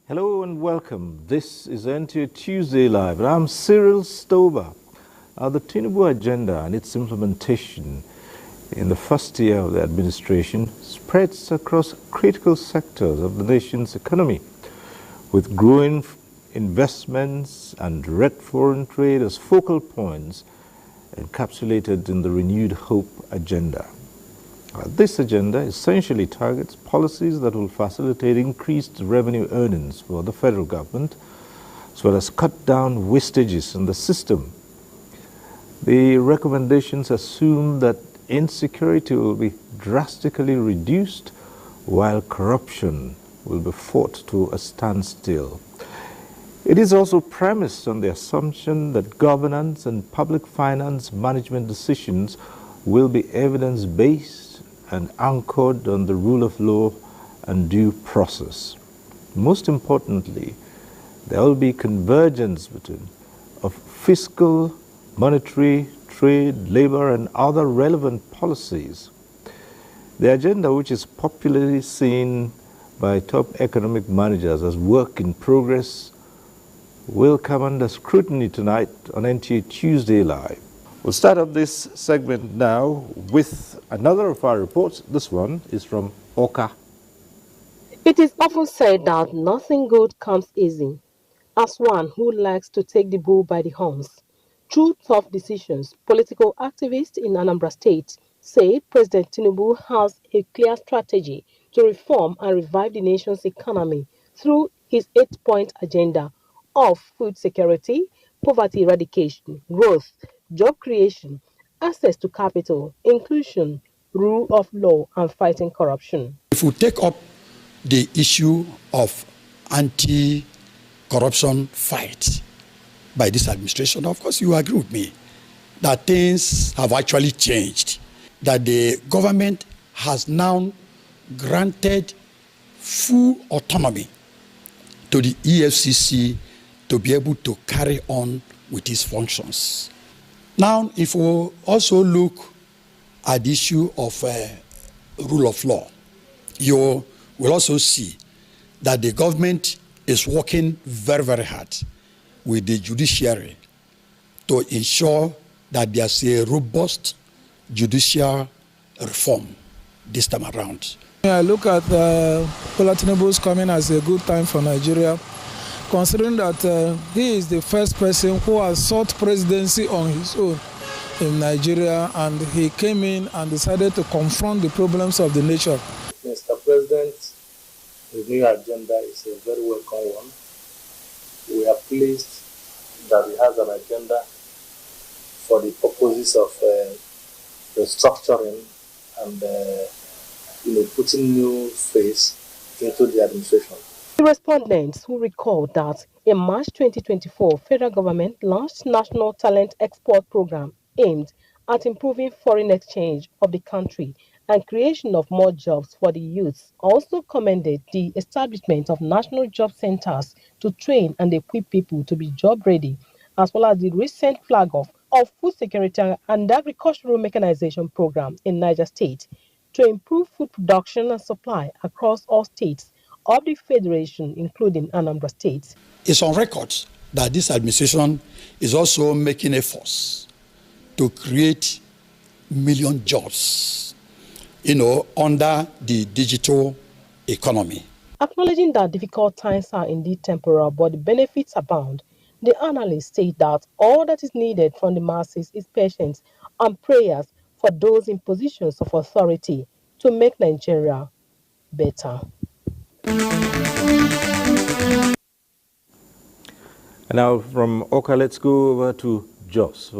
Hello and welcome. This is NTA Tuesday Live. I'm Cyril Stober. The Tinubu agenda and its implementation in the first year of the administration spreads across critical sectors of the nation's economy, with growing investments and direct foreign trade as focal points encapsulated in the renewed hope agenda. This agenda essentially targets policies that will facilitate increased revenue earnings for the federal government, as well as cut down wastages in the system. The recommendations assume that insecurity will be drastically reduced, while corruption will be fought to a standstill. It is also premised on the assumption that governance and public finance management decisions will be evidence-based and anchored on the rule of law and due process. Most importantly, there will be convergence of fiscal, monetary, trade, labor, and other relevant policies. The agenda, which is popularly seen by top economic managers as work in progress, will come under scrutiny tonight on NTA Tuesday Live. We'll start up this segment now with another of our reports. This one is from Oka. It is often said that nothing good comes easy. As one who likes to take the bull by the horns, through tough decisions, political activists in Anambra State say President Tinubu has a clear strategy to reform and revive the nation's economy through his 8-point agenda of food security, poverty eradication, growth, job creation, access to capital, inclusion, rule of law, and fighting corruption. If we take up the issue of anti-corruption fight by this administration, of course you agree with me that things have actually changed, that the government has now granted full autonomy to the EFCC to be able to carry on with its functions. Now, if we also look at the issue of rule of law, you will also see that the government is working very, very hard with the judiciary to ensure that there's a robust judicial reform this time around. I look at Bola Tinubu's coming as a good time for Nigeria, considering that he is the first person who has sought presidency on his own in Nigeria, and he came in and decided to confront the problems of the nation. Mr. President, the new agenda is a very welcome one. We are pleased that he has an agenda for the purposes of restructuring and putting new face into the administration. The respondents who recalled that in March 2024, federal government launched National Talent Export Program aimed at improving foreign exchange of the country and creation of more jobs for the youths, also commended the establishment of national job centers to train and equip people to be job ready, as well as the recent flag off of food security and agricultural mechanization program in Niger State to improve food production and supply across all states of the Federation, including Anambra State. It's on record that this administration is also making efforts to create million jobs, under the digital economy. Acknowledging that difficult times are indeed temporal, but the benefits abound, the analysts state that all that is needed from the masses is patience and prayers for those in positions of authority to make Nigeria better. And now from Oka, let's go over to Jos for